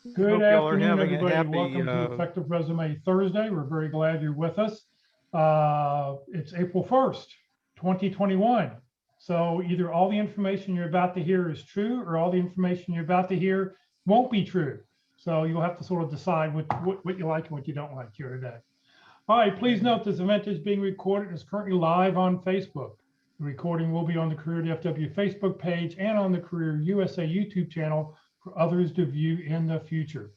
Good Hope y'all are afternoon, having a everybody. happy, Welcome to Effective Resume Thursday. We're very glad you're with us. It's April 1st, 2021. So either all the information you're about to hear is true or all the information you're about to hear won't be true. So you'll have to sort of decide what you like and what you don't like here today. All right, please note this event is being recorded and is currently live on Facebook. The recording will be on the Career DFW Facebook page and on the Career USA YouTube channel for others to view in the future.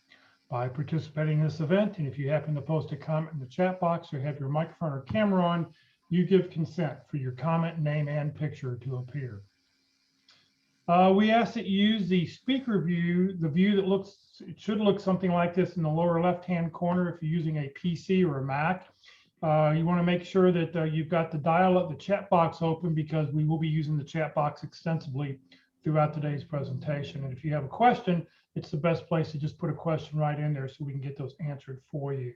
By participating in this event, and if you happen to post a comment in the chat box or have your microphone or camera on, you give consent for your comment, name, and picture to appear. We ask that you use the speaker view, the view that it should look something like this in the lower left-hand corner if you're using a PC or a Mac. You want to make sure that you've got the dial-up, the chat box open, because we will be using the chat box extensively throughout today's presentation. And if you have a question, it's the best place to just put a question right in there so we can get those answered for you.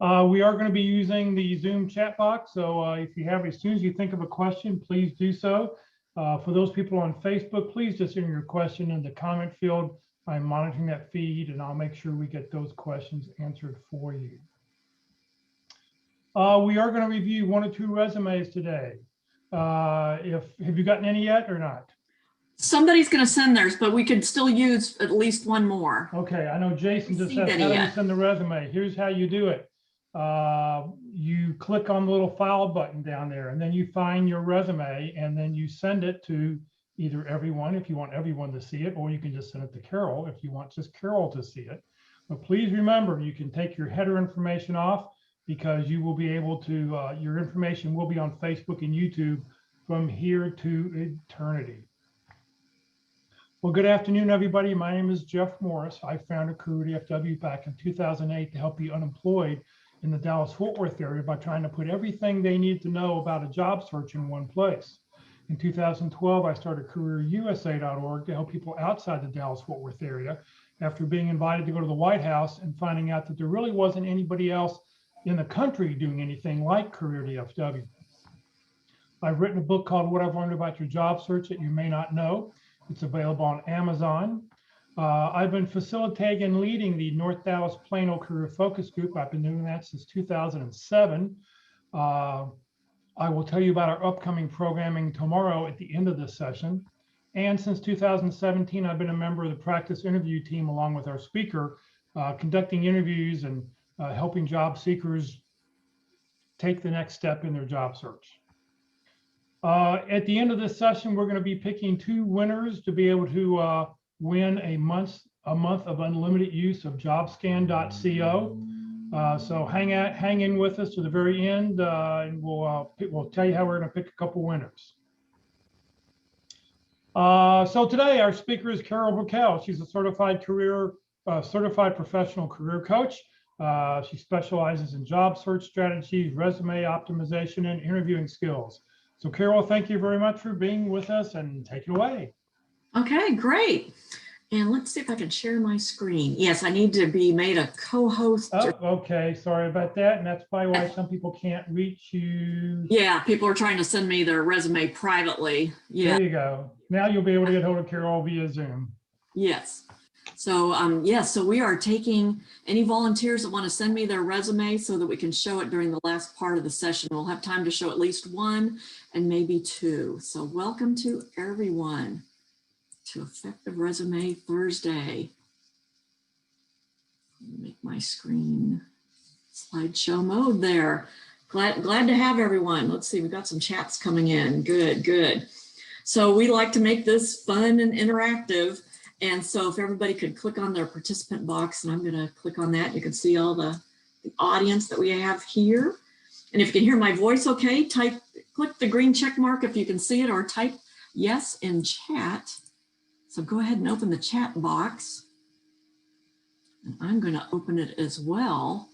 We are going to be using the Zoom chat box. So if you have, as soon as you think of a question, please do so. For those people on Facebook, please just enter your question in the comment field. I'm monitoring that feed and I'll make sure we get those questions answered for you. We are going to review 1 or 2 resumes today. Have you gotten any yet or not? Somebody's going to send theirs, but we could still use at least one more. Okay, I know Jason just said, how do you send the resume? Here's how you do it. You click on the little file button down there, and then you find your resume, and then you send it to either everyone if you want everyone to see it, or you can just send it to Carol if you want just Carol to see it. But please remember, you can take your header information off because you will be able to, your information will be on Facebook and YouTube from here to eternity. Well, good afternoon, everybody. My name is Jeff Morris. I founded Career DFW back in 2008 to help the unemployed in the Dallas-Fort Worth area by trying to put everything they need to know about a job search in one place. In 2012, I started CareerUSA.org to help people outside the Dallas-Fort Worth area after being invited to go to the White House and finding out that there really wasn't anybody else in the country doing anything like Career DFW. I've written a book called What I've Learned About Your Job Search That You May Not Know. It's available on Amazon. I've been facilitating and leading the North Dallas Plano Career Focus Group. I've been doing that since 2007. I will tell you about our upcoming programming tomorrow at the end of this session. And since 2017, I've been a member of the practice interview team along with our speaker, conducting interviews and helping job seekers take the next step in their job search. At the end of this session, we're going to be picking 2 winners to be able to win a month of unlimited use of jobscan.co. So hang in with us to the very end, and we'll tell you how we're going to pick a couple winners. So today our speaker is Carol Brickell. She's a certified professional career coach. She specializes in job search strategies, resume optimization, and interviewing skills. So Carol, thank you very much for being with us, and take it away. Okay, great. And let's see if I can share my screen. Yes, I need to be made a co-host. Oh, okay, sorry about that. And that's probably why some people can't reach you. Yeah, people are trying to send me their resume privately. Yeah. There you go. Now you'll be able to get hold of Carol via Zoom. Yes. So yes, so we are taking any volunteers that want to send me their resume so that we can show it during the last part of the session. We'll have time to show at least 1 and maybe 2. So welcome to everyone to Effective Resume Thursday. Make my screen slideshow mode there. Glad to have everyone. Let's see, we've got some chats coming in. Good. So we like to make this fun and interactive. And so if everybody could click on their participant box, and I'm going to click on that, you can see all the audience that we have here. And if you can hear my voice okay, click the green check mark if you can see it, or type yes in chat. So go ahead and open the chat box. And I'm going to open it as well.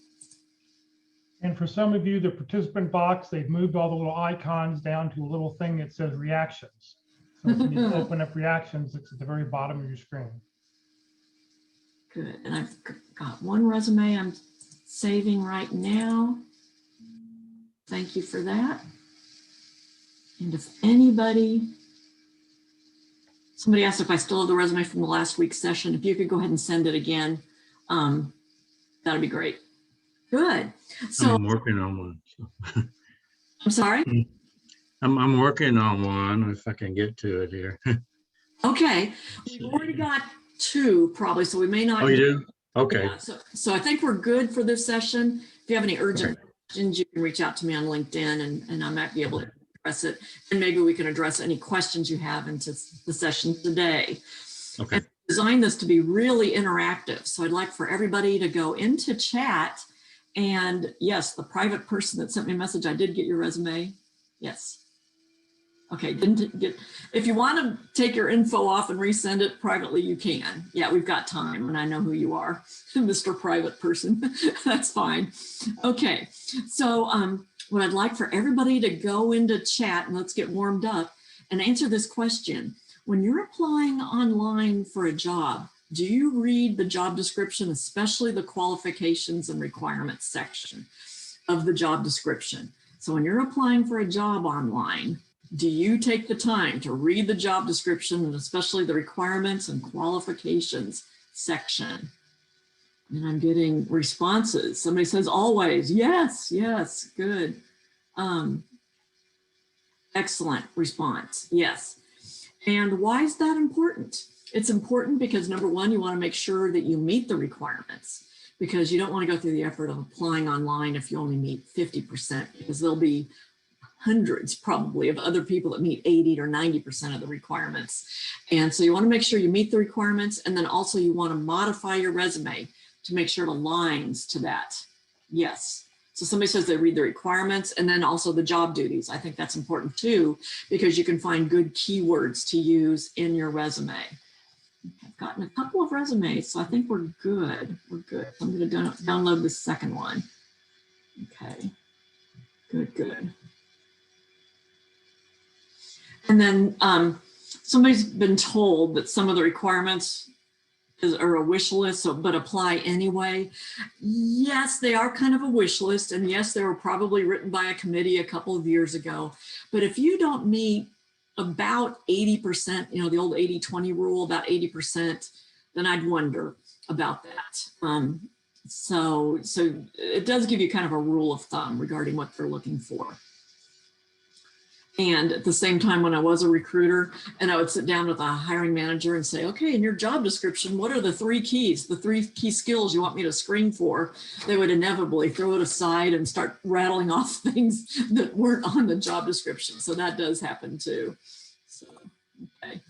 And for some of you, the participant box, they've moved all the little icons down to a little thing that says reactions. So if you need to open up reactions, it's at the very bottom of your screen. Good. And I've got 1 resume I'm saving right now. Thank you for that. And if anybody Somebody asked if I still have the resume from the last week's session. If you could go ahead and send it again, that'd be great. Good. So I'm working on one. So. I'm sorry? I'm working on one if I can get to it here. Okay. We've already got 2 probably, so we may not. Oh, you do? Okay. Yeah, so I think we're good for this session. If you have any urgent questions, you can reach out to me on LinkedIn and I might be able to address it. And maybe we can address any questions you have into the session today. Okay. And design this to be really interactive. So I'd like for everybody to go into chat. And yes, the private person that sent me a message, I did get your resume. Yes. Okay, didn't get, if you want to take your info off and resend it privately, you can. Yeah, we've got time and I know who you are, Mr. Private Person. That's fine. Okay, so what I'd like for everybody to go into chat and let's get warmed up and answer this question. When you're applying online for a job, do you read the job description, especially the qualifications and requirements section of the job description? So when you're applying for a job online, do you take the time to read the job description and especially the requirements and qualifications section? And I'm getting responses. Somebody says always, yes, yes, good. Excellent response, yes. And why is that important? It's important because number one, you want to make sure that you meet the requirements because you don't want to go through the effort of applying online if you only meet 50%, because there'll be hundreds probably of other people that meet 80 or 90% of the requirements. And so you want to make sure you meet the requirements, and then also you want to modify your resume to make sure it aligns to that. Yes. So somebody says they read the requirements and then also the job duties. I think that's important too, because you can find good keywords to use in your resume. I've gotten a couple of resumes, so I think we're good. We're good. I'm going to download the second one. Okay. Good, good. And then somebody's been told that some of the requirements are a wish list, but apply anyway. Yes, they are kind of a wish list. And yes, they were probably written by a committee a couple of years ago. But if you don't meet about 80%, you know, the old 80-20 rule, about 80%, then I'd wonder about that. So it does give you kind of a rule of thumb regarding what they're looking for. And at the same time, when I was a recruiter and I would sit down with a hiring manager and say, okay, in your job description, what are the 3 keys, the 3 key skills you want me to screen for? They would inevitably throw it aside and start rattling off things that weren't on the job description. So that does happen too. So, okay.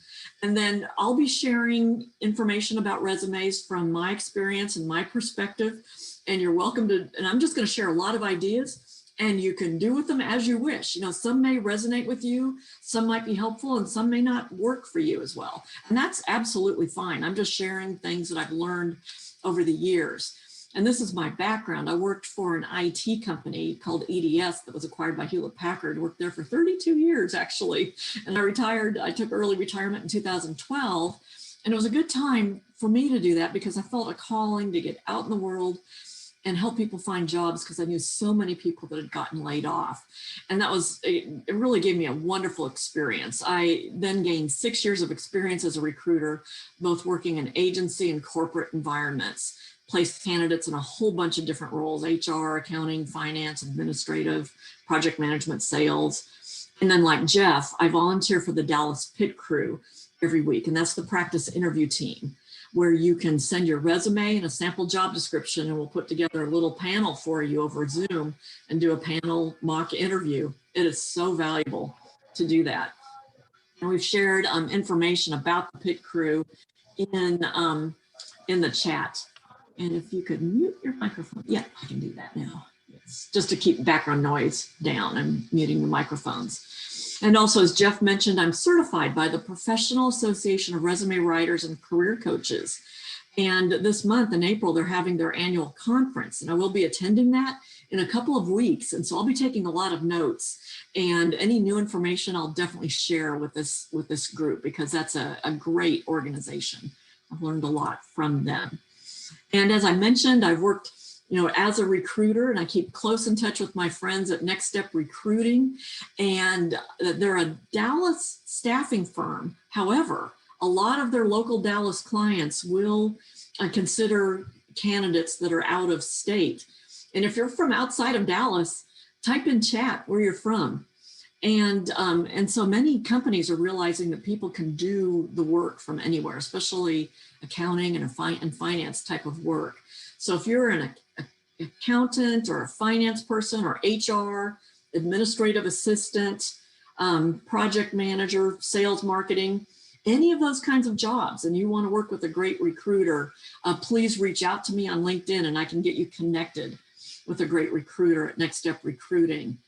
And then I'll be sharing information about resumes from my experience and my perspective. And you're welcome to, and I'm just going to share a lot of ideas. And you can do with them as you wish. You know, some may resonate with you, some might be helpful, and some may not work for you as well. And that's absolutely fine. I'm just sharing things that I've learned over the years. And this is my background. I worked for an IT company called ATS that was acquired by Hewlett Packard. Worked there for 32 years, actually. And I retired. I took early retirement in 2012. And it was a good time for me to do that because I felt a calling to get out in the world and help people find jobs because I knew so many people that had gotten laid off. And that was, it really gave me a wonderful experience. I then gained 6 years of experience as a recruiter, both working in agency and corporate environments, placed candidates in a whole bunch of different roles, HR, accounting, finance, administrative, project management, sales. And then like Jeff, I volunteer for the Dallas Pit Crew every week. And that's the practice interview team, where you can send your resume and a sample job description, and we'll put together a little panel for you over Zoom and do a panel mock interview. It is so valuable to do that. And we've shared information about the Pit Crew in the chat. And if you could mute your microphone. Yeah, I can do that now. It's just to keep background noise down. I'm muting the microphones. And also, as Jeff mentioned, I'm certified by the Professional Association of Resume Writers and Career Coaches. And this month in April, they're having their annual conference, and I will be attending that in a couple of weeks. And so I'll be taking a lot of notes, and any new information I'll definitely share with this group, because that's a great organization. I've learned a lot from them. And as I mentioned, I've worked as a recruiter, and I keep close in touch with my friends at Next Step Recruiting, and they're a Dallas staffing firm. However, a lot of their local Dallas clients will consider candidates that are out of state. And if you're from outside of Dallas, type in chat where you're from. And so many companies are realizing that people can do the work from anywhere, especially accounting and finance type of work. So if you're an accountant or a finance person or HR, administrative assistant, project manager, sales, marketing, any of those kinds of jobs, and you want to work with a great recruiter, please reach out to me on LinkedIn and I can get you connected with a great recruiter at Next Step Recruiting.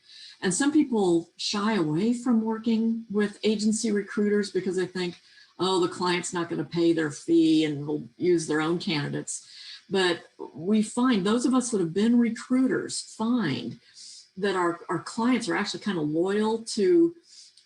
And some people shy away from working with agency recruiters because they think, oh, the client's not going to pay their fee and will use their own candidates. But we find, those of us that have been recruiters find that our clients are actually kind of loyal to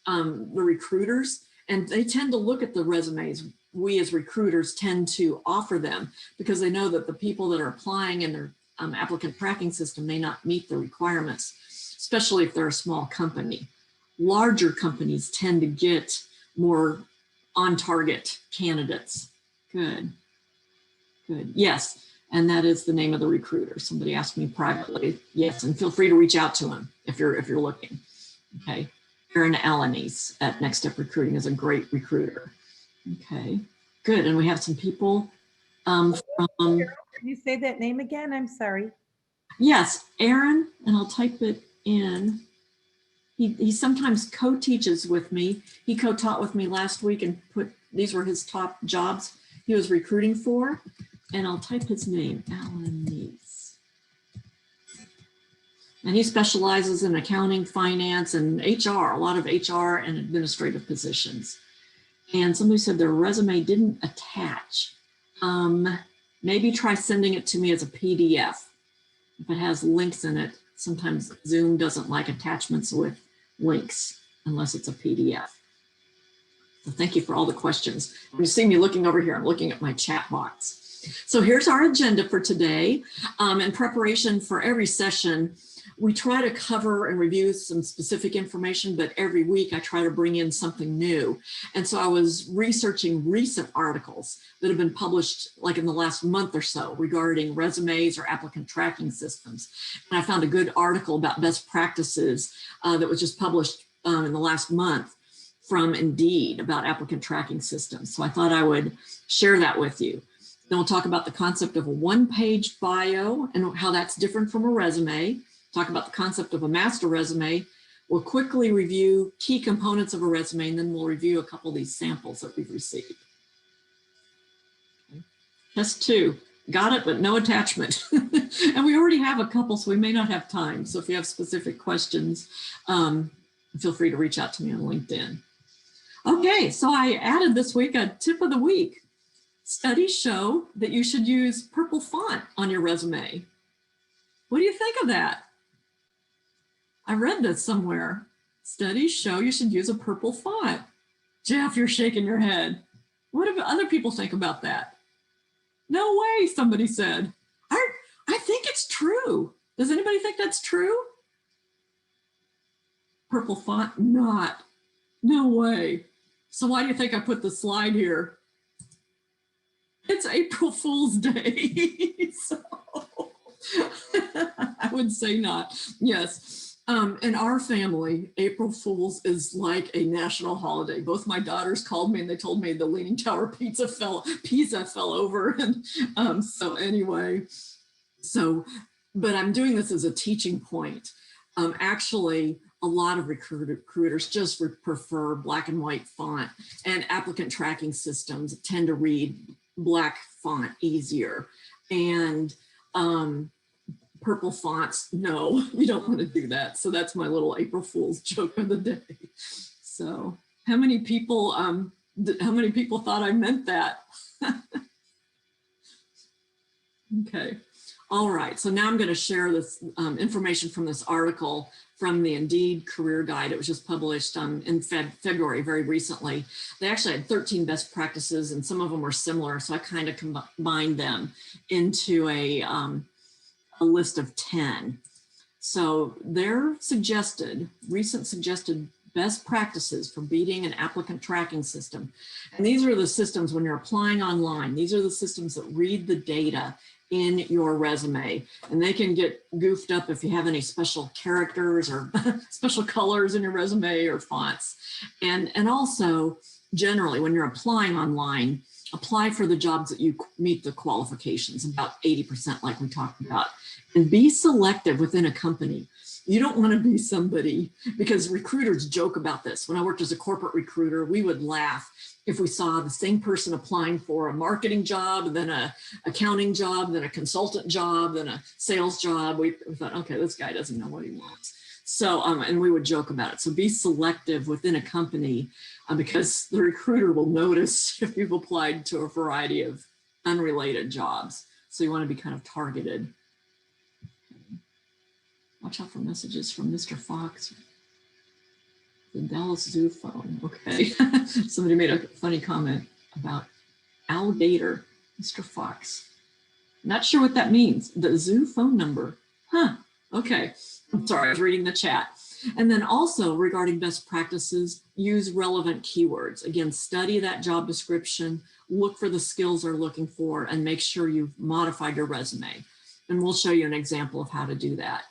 the recruiters, and they tend to look at the resumes we as recruiters tend to offer them because they know that the people that are applying in their applicant tracking system may not meet the requirements, especially if they're a small company. Larger companies tend to get more on-target candidates. Good, good. Yes, and that is the name of the recruiter. Somebody asked me privately. Yes, and feel free to reach out to him if you're looking. Okay, Aaron Alanis at Next Step Recruiting is a great recruiter. Okay, good. And we have some people from. Can you say that name again? I'm sorry. Yes, Aaron, and I'll type it in. He sometimes co-teaches with me. He co-taught with me last week and these were his top jobs he was recruiting for. And I'll type his name, Alan Neese. And he specializes in accounting, finance, and HR, a lot of HR and administrative positions. And somebody said their resume didn't attach. Maybe try sending it to me as a PDF. If it has links in it, sometimes Zoom doesn't like attachments with links unless it's a PDF. So thank you for all the questions. You see me looking over here, I'm looking at my chat box. So here's our agenda for today. In preparation for every session, we try to cover and review some specific information, but every week I try to bring in something new. And so I was researching recent articles that have been published like in the last month or so regarding resumes or applicant tracking systems. And I found a good article about best practices that was just published in the last month from Indeed about applicant tracking systems. So I thought I would share that with you. Then we'll talk about the concept of a one-page bio and how that's different from a resume. Talk about the concept of a master resume. We'll quickly review key components of a resume, and then we'll review a couple of these samples that we've received. Okay. Test 2, got it, but no attachment. And we already have a couple, so we may not have time. So if you have specific questions, feel free to reach out to me on LinkedIn. Okay, so I added this week a tip of the week. Studies show that you should use purple font on your resume. What do you think of that? I read this somewhere. Studies show you should use a purple font. Jeff, you're shaking your head. What do other people think about that? No way, somebody said. I think it's true. Does anybody think that's true? Purple font, not. No way. So why do you think I put the slide here? It's April Fool's Day. So I would say not. Yes. In our family, April Fool's is like a national holiday. Both my daughters called me and they told me the Leaning Tower pizza fell over. And so anyway, but I'm doing this as a teaching point. Actually, a lot of recruiters just prefer black and white font, and applicant tracking systems tend to read black font easier. And purple fonts, no, you don't want to do that. So that's my little April Fool's joke of the day. So how many people thought I meant that? Okay. All right. So now I'm going to share this information from this article from the Indeed Career Guide. It was just published in February, very recently. They actually had 13 best practices, and some of them were similar. So I kind of combined them into a list of 10. So their recent suggested best practices for beating an applicant tracking system. And these are the systems when you're applying online. These are the systems that read the data in your resume, and they can get goofed up if you have any special characters or special colors in your resume or fonts. And also generally when you're applying online, apply for the jobs that you meet the qualifications, about 80% like we talked about, and be selective within a company. You don't want to be somebody, because recruiters joke about this. When I worked as a corporate recruiter, we would laugh if we saw the same person applying for a marketing job, then a accounting job, then a consultant job, then a sales job. We thought, okay, this guy doesn't know what he wants. So, and we would joke about it. So be selective within a company because the recruiter will notice if you've applied to a variety of unrelated jobs. So you want to be kind of targeted. Watch out for messages from Mr. Fox. The Dallas Zoo phone. Okay. Somebody made a funny comment about alligator, Mr. Fox. Not sure what that means. The zoo phone number. Huh. Okay. I'm sorry, I was reading the chat. And then also regarding best practices, use relevant keywords. Again, study that job description, look for the skills they're looking for, and make sure you've modified your resume. And we'll show you an example of how to do that.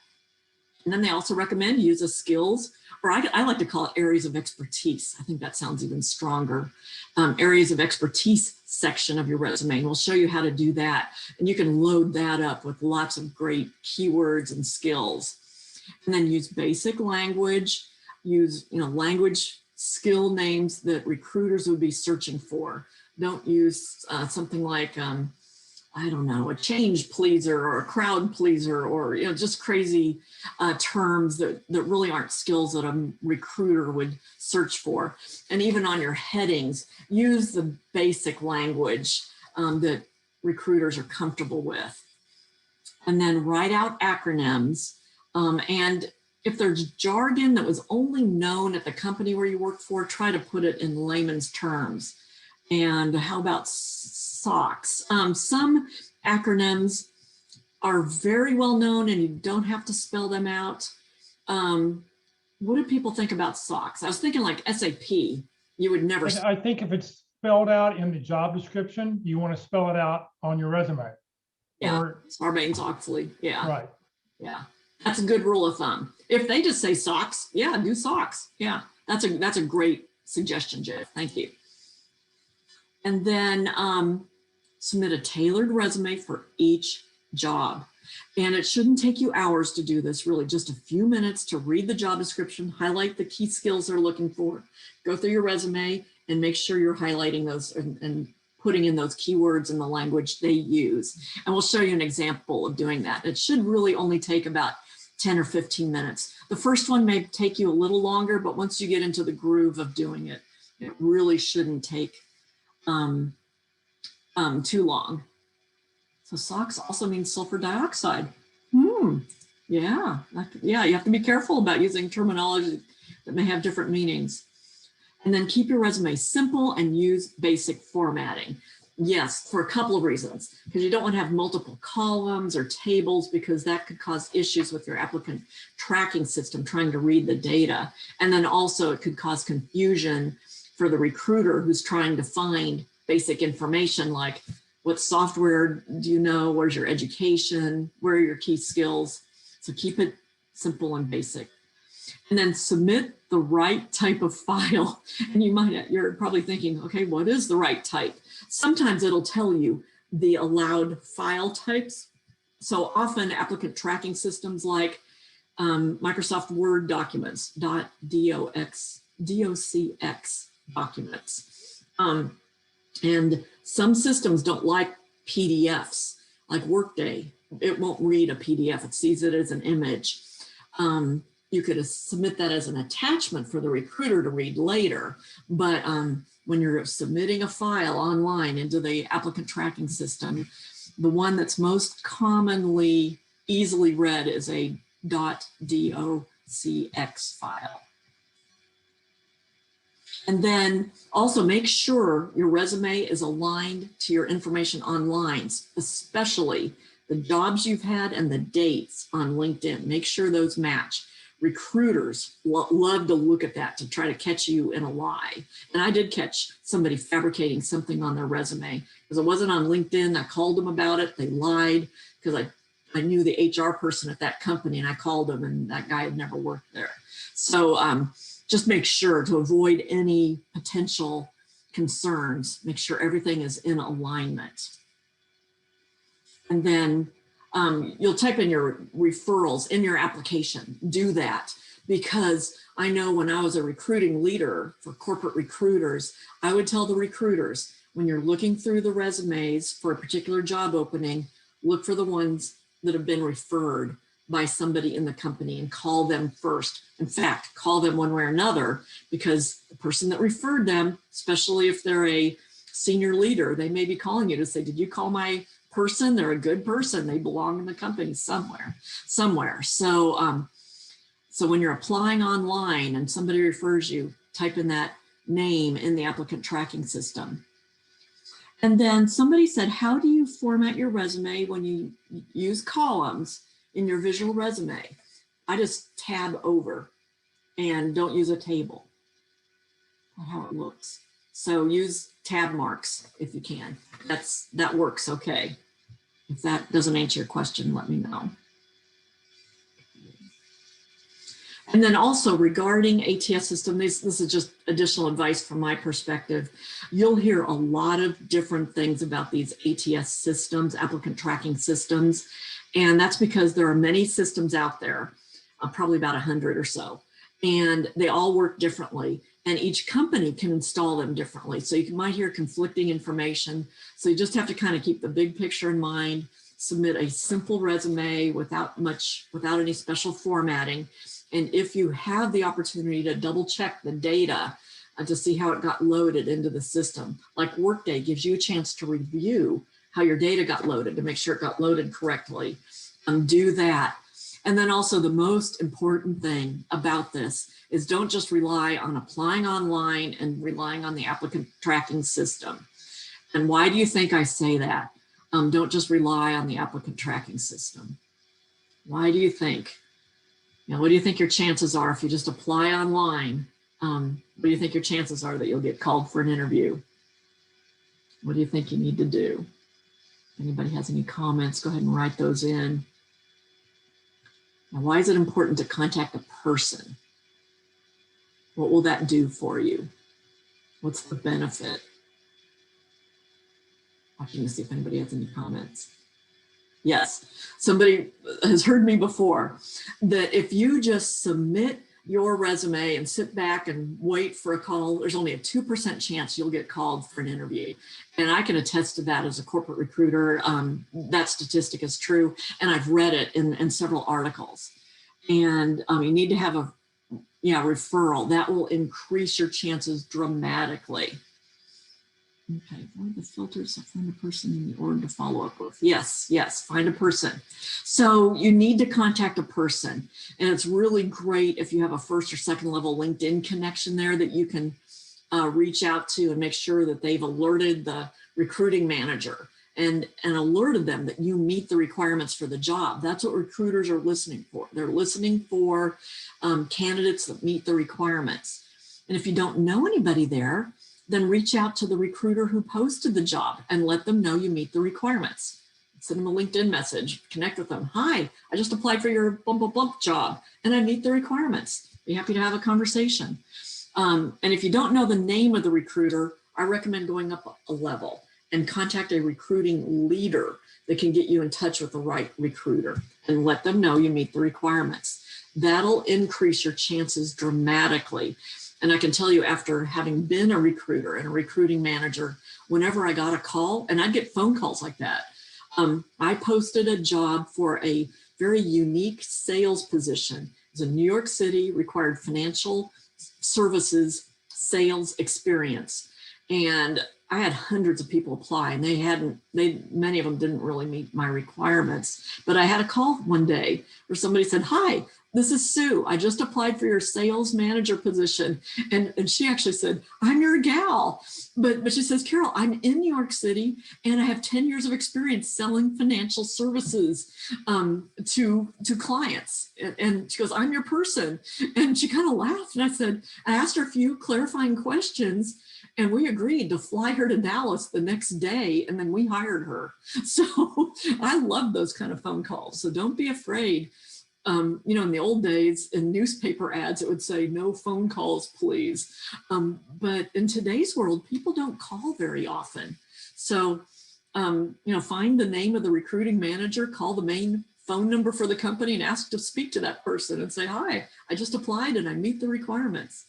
And then they also recommend use a skills, or I like to call it areas of expertise. I think that sounds even stronger. Areas of expertise section of your resume. And we'll show you how to do that. And you can load that up with lots of great keywords and skills. And then use basic language, use language skill names that recruiters would be searching for. Don't use something like, I don't know, a change pleaser or a crowd pleaser, or just crazy terms that really aren't skills that a recruiter would search for. And even on your headings, use the basic language that recruiters are comfortable with. And then write out acronyms. And if there's jargon that was only known at the company where you work for, try to put it in layman's terms. And how about SOX? Some acronyms are very well known and you don't have to spell them out. What do people think about SOX? I was thinking like SAP, you would never. I think if it's spelled out in the job description, you want to spell it out on your resume. Yeah, Sarbanes-Oxley, yeah. Right. Yeah, that's a good rule of thumb. If they just say SOX, yeah, do SOX. Yeah, that's a great suggestion, Jeff. Thank you. And then submit a tailored resume for each job. And it shouldn't take you hours to do this, really just a few minutes to read the job description, highlight the key skills they're looking for, go through your resume and make sure you're highlighting those and putting in those keywords in the language they use. And we'll show you an example of doing that. It should really only take about 10 or 15 minutes. The first one may take you a little longer, but once you get into the groove of doing it, it really shouldn't take too long. So SOX also means sulfur dioxide. Yeah, you have to be careful about using terminology that may have different meanings. And then keep your resume simple and use basic formatting. Yes, for a couple of reasons, because you don't want to have multiple columns or tables, because that could cause issues with your applicant tracking system trying to read the data. And then also it could cause confusion for the recruiter who's trying to find basic information like what software do you know, where's your education, where are your key skills. So keep it simple and basic. And then submit the right type of file. And you're probably thinking, okay, what is the right type? Sometimes it'll tell you the allowed file types. So often applicant tracking systems like Microsoft Word documents, .docx documents. And some systems don't like PDFs, like Workday. It won't read a PDF, it sees it as an image. You could submit that as an attachment for the recruiter to read later, but when you're submitting a file online into the applicant tracking system, the one that's most commonly easily read is a .docx file. And then also make sure your resume is aligned to your information online, especially the jobs you've had and the dates on LinkedIn. Make sure those match. recruiters love to look at that to try to catch you in a lie. And I did catch somebody fabricating something on their resume because it wasn't on LinkedIn. I called them about it. They lied because I knew the HR person at that company, and I called him, and that guy had never worked there. So just make sure to avoid any potential concerns. Make sure everything is in alignment. And then you'll type in your referrals in your application. Do that, because I know when I was a recruiting leader for corporate recruiters, I would tell the recruiters, when you're looking through the resumes for a particular job opening, look for the ones that have been referred by somebody in the company and call them first. In fact, call them one way or another, because the person that referred them, especially if they're a senior leader, they may be calling you to say, did you call my person? They're a good person. They belong in the company somewhere. So, so when you're applying online and somebody refers you, type in that name in the applicant tracking system. And then somebody said, how do you format your resume when you use columns in your visual resume? I just tab over and don't use a table. That's how it looks. So use tab marks if you can. That works okay. If that doesn't answer your question, let me know. And then also regarding ATS system, this is just additional advice from my perspective. You'll hear a lot of different things about these ATS systems, applicant tracking systems. And that's because there are many systems out there, probably about 100 or so, and they all work differently. And each company can install them differently. So you might hear conflicting information. So you just have to kind of keep the big picture in mind, submit a simple resume without any special formatting. And if you have the opportunity to double check the data to see how it got loaded into the system, like Workday gives you a chance to review how your data got loaded to make sure it got loaded correctly, do that. And then also the most important thing about this is don't just rely on applying online and relying on the applicant tracking system. And why do you think I say that? Don't just rely on the applicant tracking system. Why do you think? You know, what do you think your chances are if you just apply online? What do you think your chances are that you'll get called for an interview? What do you think you need to do? If anybody has any comments, go ahead and write those in. Now, why is it important to contact a person? What will that do for you? What's the benefit? Watching to see if anybody has any comments. Yes, somebody has heard me before that if you just submit your resume and sit back and wait for a call, there's only a 2% chance you'll get called for an interview. And I can attest to that as a corporate recruiter. That statistic is true. And I've read it in several articles. And you need to have a referral. That will increase your chances dramatically. Okay, avoid the filters, find a person in the org to follow up with. Yes, find a person. So you need to contact a person. And it's really great if you have a first or second level LinkedIn connection there that you can reach out to and make sure that they've alerted the recruiting manager and alerted them that you meet the requirements for the job. That's what recruiters are listening for. They're listening for candidates that meet the requirements. And if you don't know anybody there, then reach out to the recruiter who posted the job and let them know you meet the requirements. Send them a LinkedIn message, connect with them. Hi, I just applied for your bump job and I meet the requirements. Be happy to have a conversation. And if you don't know the name of the recruiter, I recommend going up a level and contact a recruiting leader that can get you in touch with the right recruiter and let them know you meet the requirements. That'll increase your chances dramatically. And I can tell you, after having been a recruiter and a recruiting manager, whenever I got a call, and I'd get phone calls like that, I posted a job for a very unique sales position. It was in New York City, required financial services sales experience. And I had hundreds of people apply, and many of them didn't really meet my requirements. But I had a call one day where somebody said, hi, this is Sue. I just applied for your sales manager position. And she actually said, I'm your gal. But she says, Carol, I'm in New York City and I have 10 years of experience selling financial services to clients. And she goes, I'm your person. And she kind of laughed. And I asked her a few clarifying questions. And we agreed to fly her to Dallas the next day, and then we hired her. So I love those kind of phone calls. So don't be afraid. You know, in the old days, in newspaper ads, it would say no phone calls, please. But in today's world, people don't call very often. So, you know, find the name of the recruiting manager, call the main phone number for the company and ask to speak to that person and say, hi, I just applied and I meet the requirements.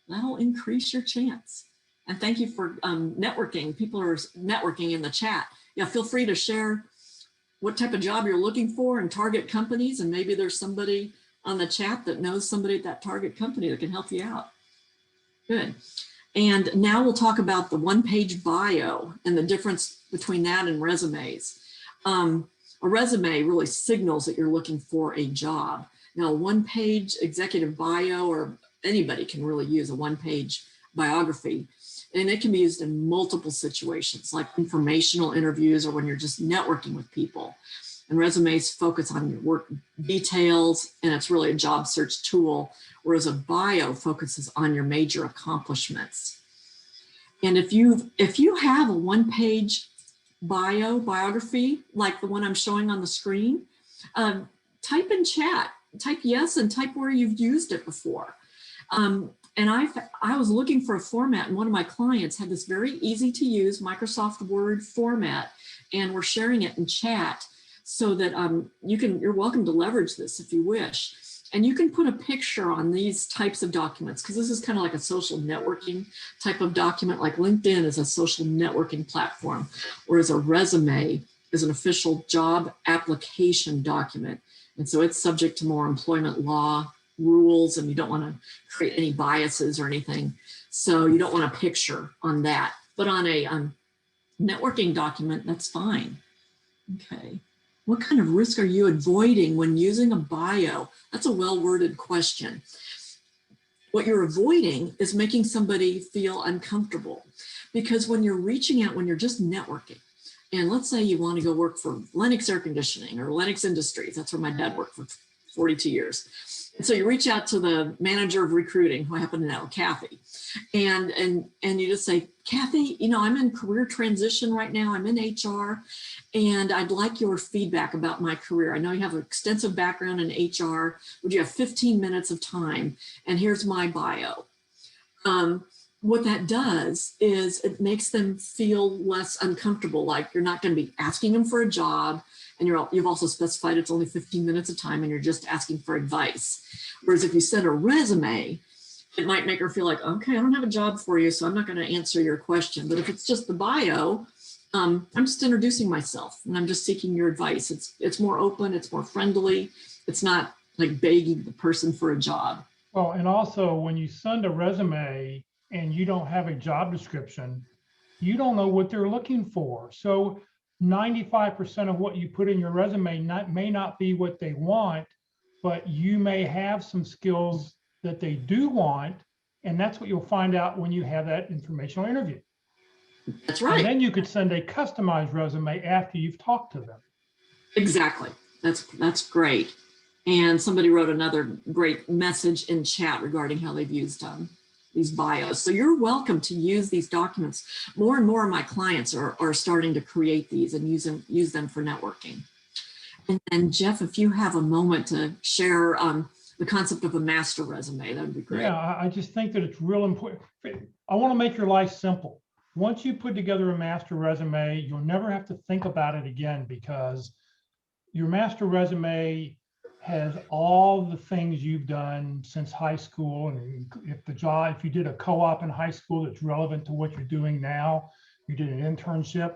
That'll increase your chance. And thank you for networking. People are networking in the chat. Yeah, feel free to share what type of job you're looking for and target companies. And maybe there's somebody on the chat that knows somebody at that target company that can help you out. Good. And now we'll talk about the one-page bio and the difference between that and resumes. A resume really signals that you're looking for a job. Now, a one-page executive bio, or anybody can really use a one-page biography. And it can be used in multiple situations, like informational interviews or when you're just networking with people. And resumes focus on your work details, and it's really a job search tool, whereas a bio focuses on your major accomplishments. And if you have a one-page biography, like the one I'm showing on the screen, type in chat, type yes, and type where you've used it before. And I was looking for a format, and one of my clients had this very easy to use Microsoft Word format, and we're sharing it in chat so that you're welcome to leverage this if you wish. And you can put a picture on these types of documents, because this is kind of like a social networking type of document, like LinkedIn is a social networking platform, whereas a resume is an official job application document. And so it's subject to more employment law rules, and you don't want to create any biases or anything. So you don't want a picture on that, but on a networking document, that's fine. Okay. What kind of risk are you avoiding when using a bio? That's a well-worded question. What you're avoiding is making somebody feel uncomfortable, because when you're reaching out, when you're just networking, and let's say you want to go work for Lennox Air Conditioning or Lennox Industries, that's where my dad worked for 42 years. And so you reach out to the manager of recruiting, who I happen to know, Kathy, and you just say, Kathy, you know, I'm in career transition right now. I'm in HR, and I'd like your feedback about my career. I know you have an extensive background in HR. Would you have 15 minutes of time? And here's my bio. What that does is it makes them feel less uncomfortable, like you're not going to be asking them for a job, and you've also specified it's only 15 minutes of time and you're just asking for advice. Whereas if you send a resume, it might make her feel like, okay, I don't have a job for you, so I'm not going to answer your question. But if it's just the bio, I'm just introducing myself and I'm just seeking your advice. It's more open, it's more friendly. It's not like begging the person for a job. Well, and also when you send a resume and you don't have a job description, you don't know what they're looking for. So 95% of what you put in your resume may not be what they want, but you may have some skills that they do want. And that's what you'll find out when you have that informational interview. That's right. And then you could send a customized resume after you've talked to them. Exactly. That's great. And somebody wrote another great message in chat regarding how they've used these bios. So you're welcome to use these documents. More and more of my clients are starting to create these and use them for networking. And Jeff, if you have a moment to share the concept of a master resume, that would be great. Yeah, I just think that it's real important. I want to make your life simple. Once you put together a master resume, you'll never have to think about it again, because your master resume has all the things you've done since high school. And if you did a co-op in high school that's relevant to what you're doing now, you did an internship,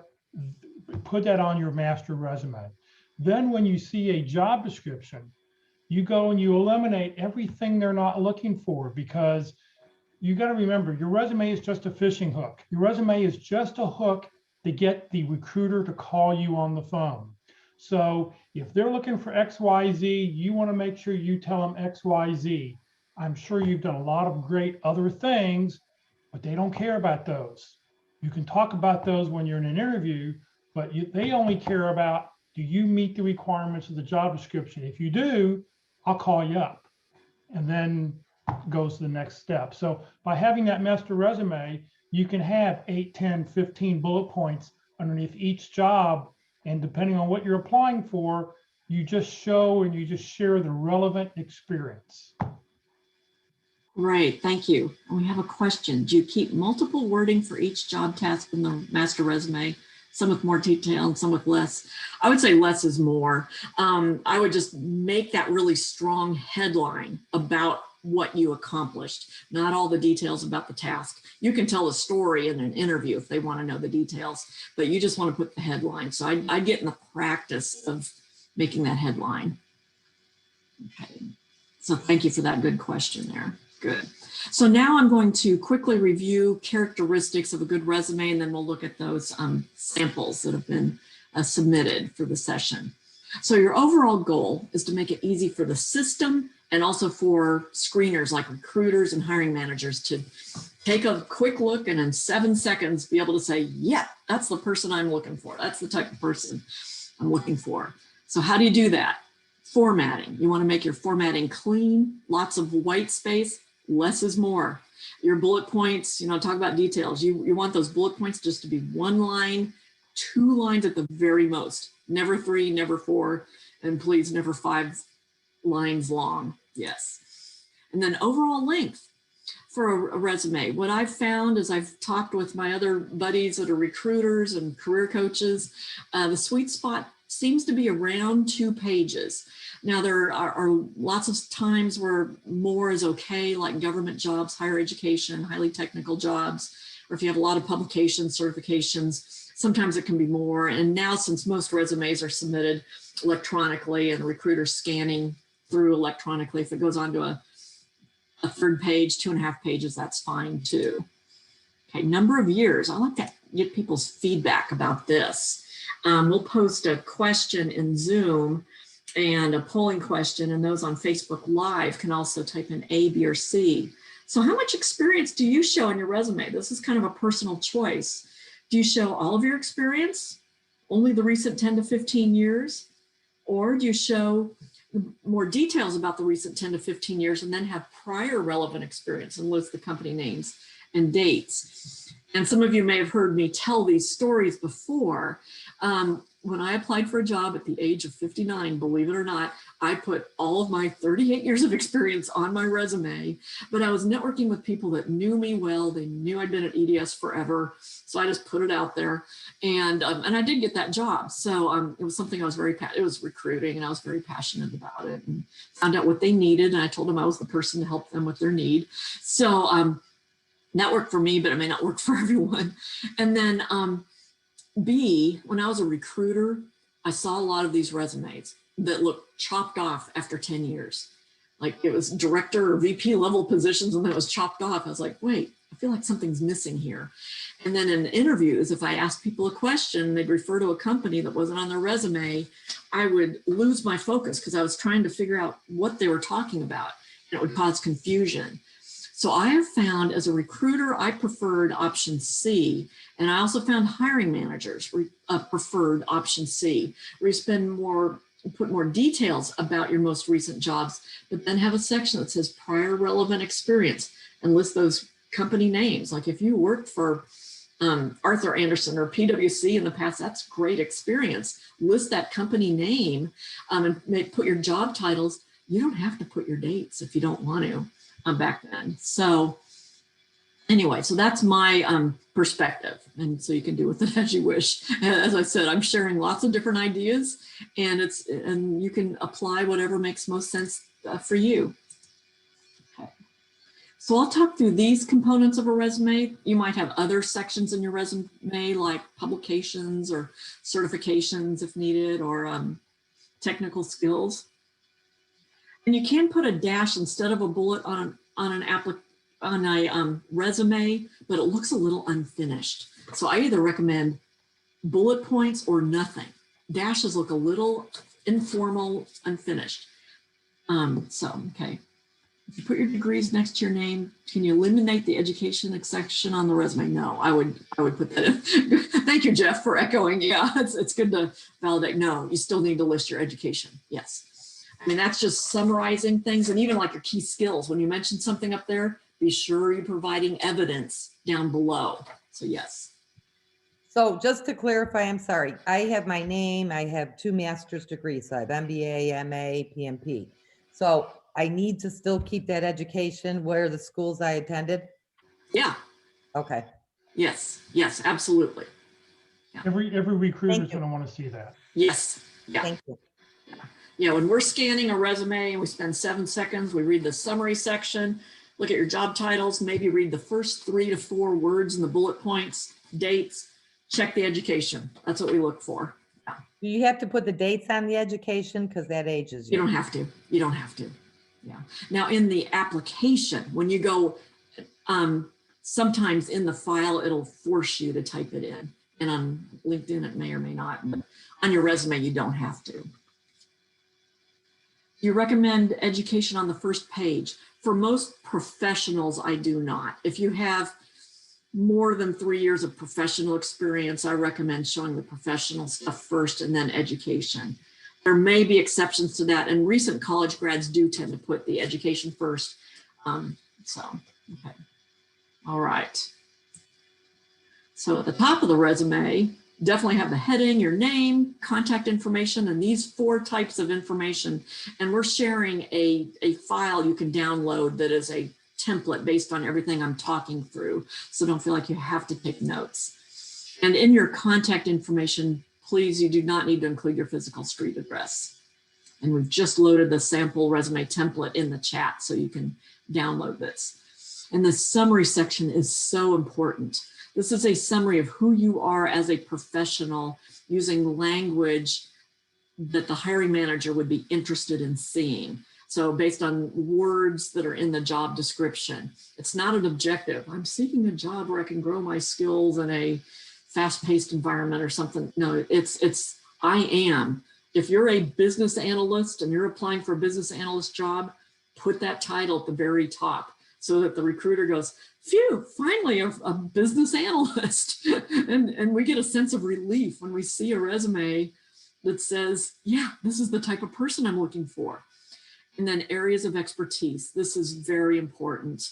put that on your master resume. Then when you see a job description, you go and you eliminate everything they're not looking for, because you got to remember, your resume is just a fishing hook. Your resume is just a hook to get the recruiter to call you on the phone. So if they're looking for XYZ, you want to make sure you tell them XYZ. I'm sure you've done a lot of great other things, but they don't care about those. You can talk about those when you're in an interview, but they only care about, do you meet the requirements of the job description? If you do, I'll call you up. And then goes to the next step. So by having that master resume, you can have 8, 10, 15 bullet points underneath each job. And depending on what you're applying for, you just show and you just share the relevant experience. Great, thank you. And we have a question. Do you keep multiple wording for each job task in the master resume? Some with more detail and some with less? I would say less is more. I would just make that really strong headline about what you accomplished, not all the details about the task. You can tell a story in an interview if they want to know the details, but you just want to put the headline. So I get in the practice of making that headline. Okay, so thank you for that good question there. Good. So now I'm going to quickly review characteristics of a good resume, and then we'll look at those samples that have been submitted for the session. So your overall goal is to make it easy for the system and also for screeners like recruiters and hiring managers to take a quick look and in 7 seconds be able to say, yeah, that's the person I'm looking for. That's the type of person I'm looking for. So how do you do that? Formatting. You want to make your formatting clean, lots of white space. Less is more. Your bullet points, talk about details. You want those bullet points just to be 1 line, 2 lines at the very most. Never 3, never 4, and please never 5 lines long. Yes. And then overall length for a resume. What I've found is I've talked with my other buddies that are recruiters and career coaches. The sweet spot seems to be around 2 pages. Now, there are lots of times where more is okay, like government jobs, higher education, highly technical jobs, or if you have a lot of publications, certifications, sometimes it can be more. And now, since most resumes are submitted electronically and recruiters scanning through electronically, if it goes on to a 3rd page, 2.5 pages, that's fine too. Okay, number of years. I like to get people's feedback about this. We'll post a question in Zoom and a polling question, and those on Facebook Live can also type in A, B, or C. So how much experience do you show in your resume? This is kind of a personal choice. Do you show all of your experience, only the recent 10 to 15 years? Or do you show more details about the recent 10 to 15 years and then have prior relevant experience and list the company names and dates? And some of you may have heard me tell these stories before. When I applied for a job at the age of 59, believe it or not, I put all of my 38 years of experience on my resume, but I was networking with people that knew me well. They knew I'd been at EDS forever. So I just put it out there, and I did get that job. So it was something I was it was recruiting, and I was very passionate about it, and found out what they needed. And I told them I was the person to help them with their need. So that worked for me, but it may not work for everyone. And then B, when I was a recruiter, I saw a lot of these resumes that looked chopped off after 10 years. Like it was director or VP level positions and then it was chopped off. I was like, wait, I feel like something's missing here. And then in interviews, if I asked people a question, they'd refer to a company that wasn't on their resume, I would lose my focus because I was trying to figure out what they were talking about, and it would cause confusion. So I have found as a recruiter, I preferred option C, and I also found hiring managers preferred option C, where you put more details about your most recent jobs, but then have a section that says prior relevant experience and list those company names. Like if you worked for Arthur Anderson or PwC in the past, that's great experience. List that company name and put your job titles. You don't have to put your dates if you don't want to. Back then. So anyway, so that's my perspective, and so you can do with it as you wish. As I said, I'm sharing lots of different ideas, and you can apply whatever makes most sense for you. Okay. So I'll talk through these components of a resume. You might have other sections in your resume like publications or certifications if needed, or technical skills. And you can put a dash instead of a bullet on a resume, but it looks a little unfinished. So I either recommend bullet points or nothing. dashes look a little informal, unfinished. Okay. If you put your degrees next to your name, can you eliminate the education section on the resume? No, I would put that in. Thank you, Jeff, for echoing. Yeah, it's good to validate. No, you still need to list your education. Yes. I mean, that's just summarizing things, and even like your key skills. When you mention something up there, be sure you're providing evidence down below. So yes. So just to clarify, I'm sorry, I have my name, I have 2 master's degrees, I have MBA, MA, PMP. So I need to still keep that education where the schools I attended? Yeah. Okay. Yes. Yes, absolutely. Yeah. Every recruiter's Thank you. going to want to see that. Yes. Yeah. Thank you. Yeah, when we're scanning a resume and we spend 7 seconds, we read the summary section, look at your job titles, maybe read the first 3 to 4 words in the bullet points, dates, check the education. That's what we look for. Yeah. Do you have to put the dates on the education? Because that ages you. You don't have to. You don't have to. Yeah. Now in the application, when you go, sometimes in the file, it'll force you to type it in. And on LinkedIn, it may or may not, but on your resume, you don't have to. You recommend education on the first page. For most professionals, I do not. If you have more than 3 years of professional experience, I recommend showing the professional stuff first and then education. There may be exceptions to that, and recent college grads do tend to put the education first. Okay. All right. So at the top of the resume, definitely have the heading, your name, contact information, and these 4 types of information. And we're sharing a file you can download that is a template based on everything I'm talking through. So don't feel like you have to take notes. And in your contact information, please, you do not need to include your physical street address. And we've just loaded the sample resume template in the chat so you can download this. And the summary section is so important. This is a summary of who you are as a professional using language that the hiring manager would be interested in seeing. So based on words that are in the job description, it's not an objective. I'm seeking a job where I can grow my skills in a fast-paced environment or something. No, it's I am. If you're a business analyst and you're applying for a business analyst job, put that title at the very top so that the recruiter goes, phew, finally a business analyst. and we get a sense of relief when we see a resume that says, yeah, this is the type of person I'm looking for. And then areas of expertise. This is very important.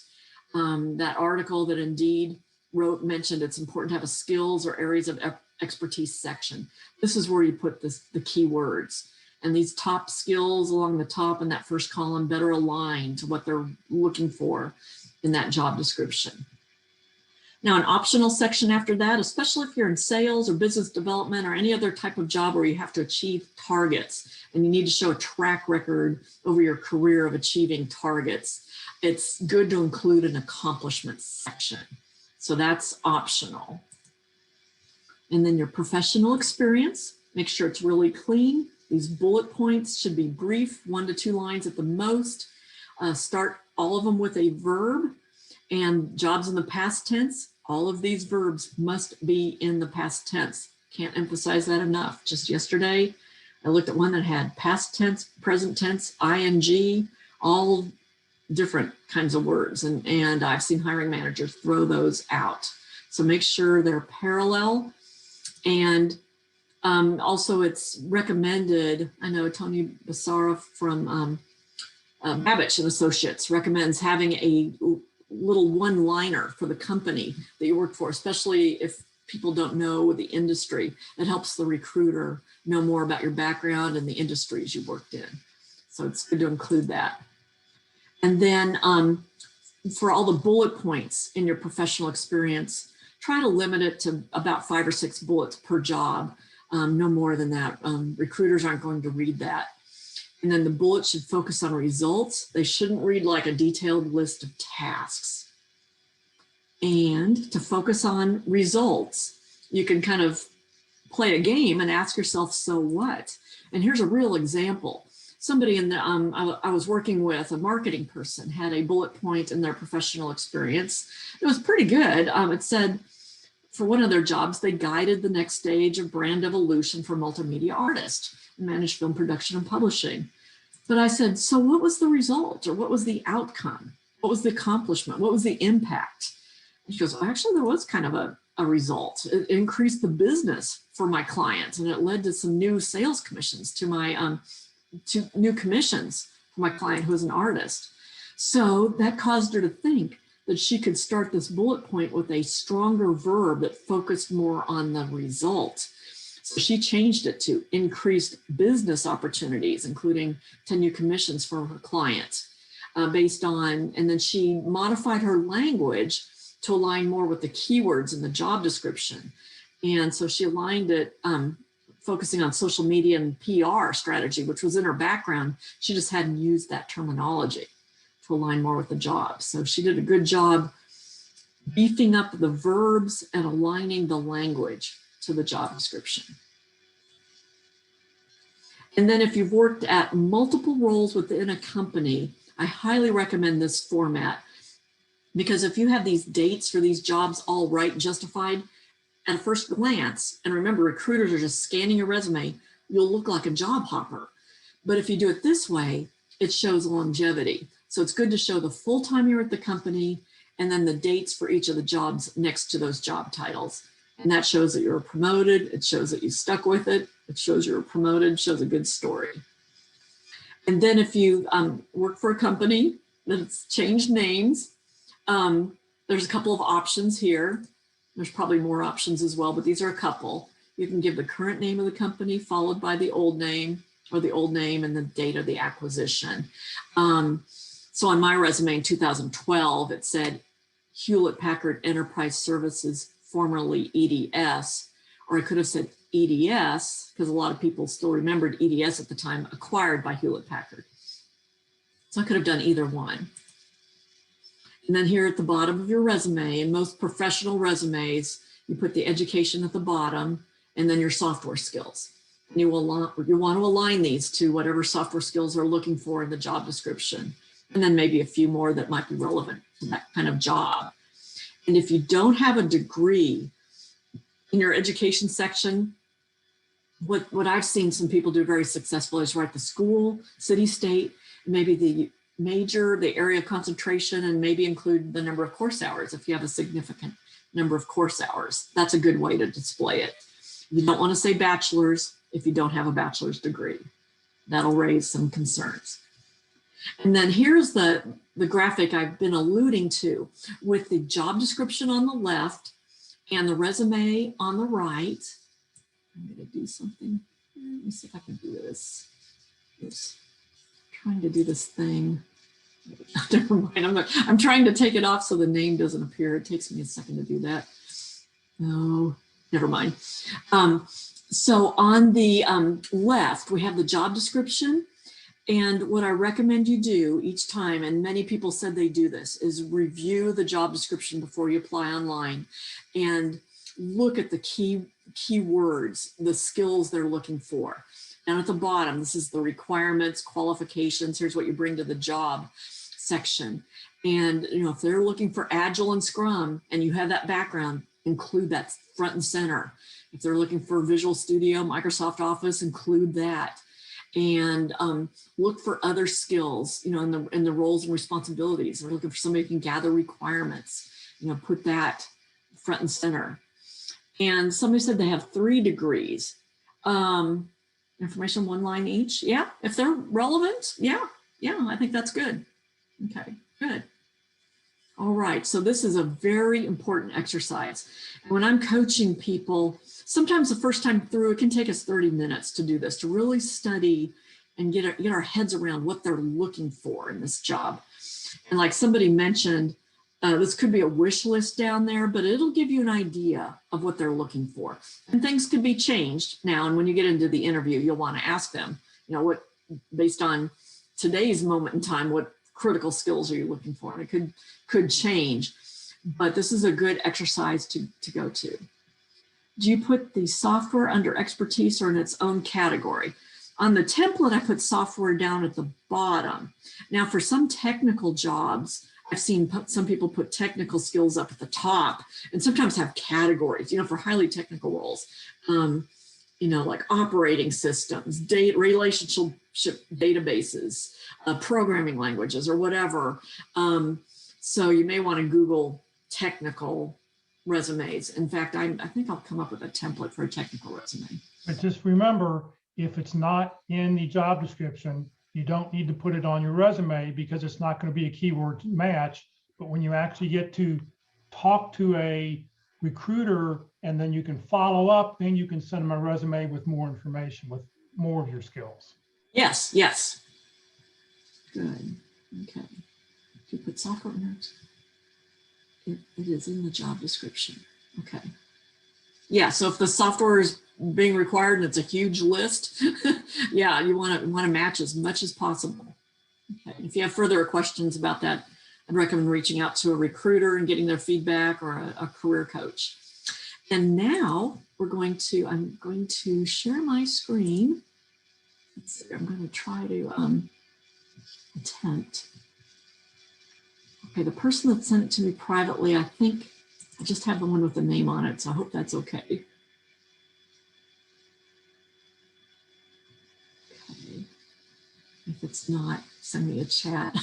That article that Indeed mentioned it's important to have a skills or areas of expertise section. This is where you put the keywords. And these top skills along the top in that first column better align to what they're looking for in that job description. Now, an optional section after that, especially if you're in sales or business development or any other type of job where you have to achieve targets and you need to show a track record over your career of achieving targets, it's good to include an accomplishment section. So that's optional. And then your professional experience, make sure it's really clean. These bullet points should be brief, 1 to 2 lines at the most. Start all of them with a verb, and jobs in the past tense, all of these verbs must be in the past tense. Can't emphasize that enough. Just yesterday, I looked at one that had past tense, present tense, ing, all different kinds of words. And I've seen hiring managers throw those out. So make sure they're parallel. And also it's recommended, I know Tony Basara from Babbage and Associates recommends having a little one-liner for the company that you work for, especially if people don't know the industry. It helps the recruiter know more about your background and the industries you worked in. So it's good to include that. And then for all the bullet points in your professional experience, try to limit it to about 5 or 6 bullets per job. No more than that. Recruiters aren't going to read that. And then the bullets should focus on results. They shouldn't read like a detailed list of tasks. And to focus on results, you can kind of play a game and ask yourself, so what? And here's a real example. Somebody in the, I was working with, a marketing person, had a bullet point in their professional experience. It was pretty good. It said, for one of their jobs, they guided the next stage of brand evolution for multimedia artists and managed film production and publishing. But I said, so what was the result, or what was the outcome? What was the accomplishment? What was the impact? And she goes, well, actually, there was kind of a result. It increased the business for my clients, and it led to some new sales commissions to my to new commissions for my client who was an artist. So that caused her to think that she could start this bullet point with a stronger verb that focused more on the result. So she changed it to increased business opportunities, including 10 new commissions for her client based on, and then she modified her language to align more with the keywords in the job description. And so she aligned it, focusing on social media and PR strategy, which was in her background. She just hadn't used that terminology to align more with the job. So she did a good job beefing up the verbs and aligning the language to the job description. And then if you've worked at multiple roles within a company, I highly recommend this format, because if you have these dates for these jobs all right and justified at a first glance, and remember, recruiters are just scanning your resume, you'll look like a job hopper. But if you do it this way, it shows longevity. So it's good to show the full time you're at the company and then the dates for each of the jobs next to those job titles. And that shows that you were promoted. It shows that you stuck with it. It shows you were promoted, shows a good story. And then if you work for a company that's changed names, there's a couple of options here. There's probably more options as well, but these are a couple. You can give the current name of the company followed by the old name, or the old name and the date of the acquisition. So on my resume in 2012, it said Hewlett Packard Enterprise Services, formerly EDS, or I could have said EDS, because a lot of people still remembered EDS at the time, acquired by Hewlett Packard. So I could have done either one. And then here at the bottom of your resume, in most professional resumes, you put the education at the bottom and then your software skills. And you want to align these to whatever software skills they're looking for in the job description. And then maybe a few more that might be relevant to that kind of job. And if you don't have a degree in your education section, what I've seen some people do very successfully is write the school, city, state, maybe the major, the area of concentration, and maybe include the number of course hours. If you have a significant number of course hours, that's a good way to display it. You don't want to say bachelor's if you don't have a bachelor's degree. That'll raise some concerns. And then here's the graphic I've been alluding to with the job description on the left and the resume on the right. I'm going to do something. Let me see if I can do this. Oops. Trying to do this thing. Never mind. I'm trying to take it off so the name doesn't appear. It takes me a second to do that. No, never mind. So on the left, we have the job description. And what I recommend you do each time, and many people said they do this, is review the job description before you apply online and look at the key words, the skills they're looking for. Down at the bottom, this is the requirements, qualifications. Here's what you bring to the job section. And if they're looking for Agile and Scrum and you have that background, include that front and center. If they're looking for Visual Studio, Microsoft Office, include that. And look for other skills, in the roles and responsibilities. They're looking for somebody who can gather requirements, put that front and center. And somebody said they have 3 degrees. Information 1 line each. Yeah, if they're relevant, yeah, I think that's good. Okay, good. All right, so this is a very important exercise. When I'm coaching people, sometimes the first time through, it can take us 30 minutes to do this, to really study and get our heads around what they're looking for in this job. And like somebody mentioned, this could be a wish list down there, but it'll give you an idea of what they're looking for. And things could be changed now. And when you get into the interview, you'll want to ask them, what, based on today's moment in time, what critical skills are you looking for? And it could change, but this is a good exercise to go to. Do you put the software under expertise or in its own category? On the template, I put software down at the bottom. Now, for some technical jobs, I've seen some people put technical skills up at the top and sometimes have categories, you know, for highly technical roles, you know, like operating systems, data, relationship databases, programming languages or whatever. So you may want to Google technical resumes. In fact, I think I'll come up with a template for a technical resume. But just remember, if it's not in the job description, you don't need to put it on your resume because it's not going to be a keyword match. But when you actually get to talk to a recruiter and then you can follow up, then you can send them a resume with more information, with more of your skills. Yes, yes. Good. Okay. You put software notes. It is in the job description. Okay. Yeah, so if the software is being required and it's a huge list, yeah, you want to match as much as possible. Okay. If you have further questions about that, I'd recommend reaching out to a recruiter and getting their feedback, or a career coach. And now I'm going to share my screen. Let's see, I'm going to try to attempt. Okay, the person that sent it to me privately, I think I just have the one with the name on it, so I hope that's okay. Okay. If it's not, send me a chat.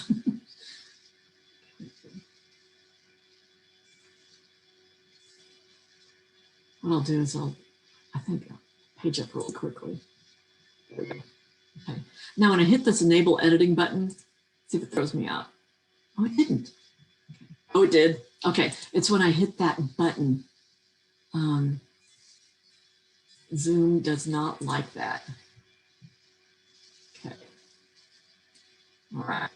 What I'll do is I think I'll page up really quickly. There we go. Okay. Now when I hit this enable editing button, see if it throws me out. Oh, it didn't. Okay. Oh, it did. Okay. It's when I hit that button. Zoom does not like that. Okay. All right.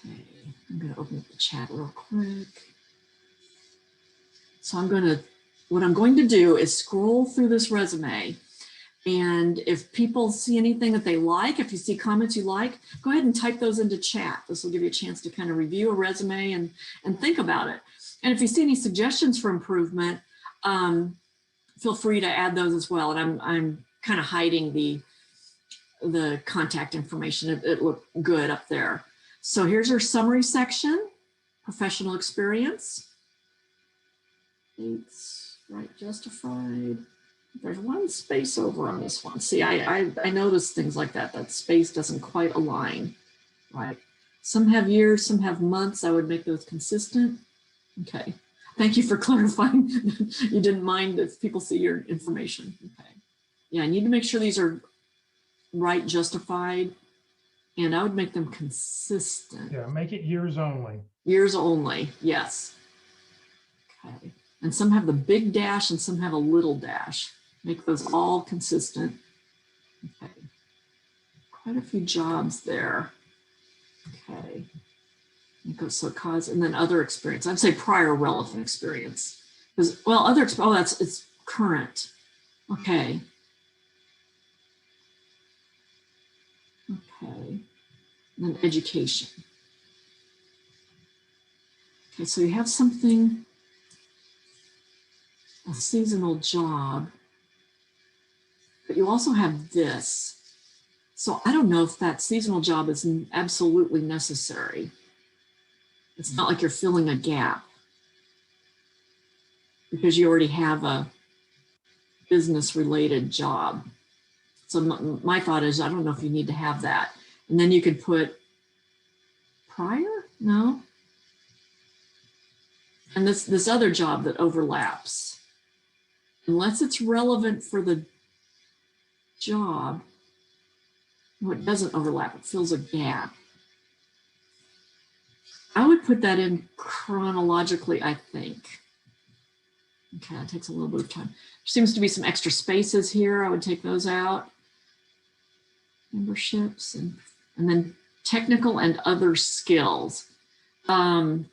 Okay. I'm going to open up the chat real quick. So what I'm going to do is scroll through this resume. And if people see anything that they like, if you see comments you like, go ahead and type those into chat. This will give you a chance to kind of review a resume and think about it. And if you see any suggestions for improvement, feel free to add those as well. And I'm kind of hiding the contact information. It looked good up there. So here's our summary section, professional experience. It's right justified. There's one space over on this one. See, I noticed things like that. That space doesn't quite align, right? Some have years, some have months. I would make those consistent. Okay. Thank you for clarifying. You didn't mind if people see your information. Okay. Yeah, I need to make sure these are right justified, and I would make them consistent. Yeah, make it years only. Years only, yes. Okay. And some have the big dash and some have a little dash. Make those all consistent. Okay. Quite a few jobs there. Okay. So cause, and then other experience. I'd say prior relevant experience. Because, well, it's current. Okay. Okay. And then education. Okay, so you have something, a seasonal job, but you also have this. So I don't know if that seasonal job is absolutely necessary. It's not like you're filling a gap because you already have a business related job. So my thought is, I don't know if you need to have that. And then you could put prior, no. And this other job that overlaps, unless it's relevant for the job, no, it doesn't overlap, it fills a gap. I would put that in chronologically, I think. Okay, it takes a little bit of time. There seems to be some extra spaces here. I would take those out. Memberships and then technical and other skills. Okay.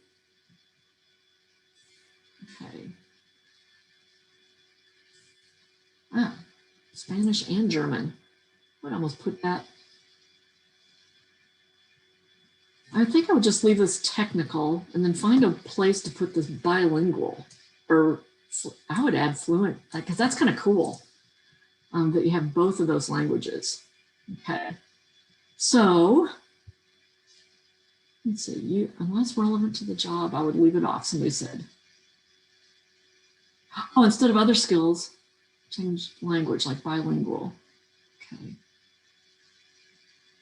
Ah, Spanish and German. I would almost put that. I think I would just leave this technical and then find a place to put this bilingual, or I would add fluent, because that's kind of cool that you have both of those languages. Okay, so let's see, unless relevant to the job, I would leave it off, somebody said. Oh, instead of other skills, change language like bilingual. Okay.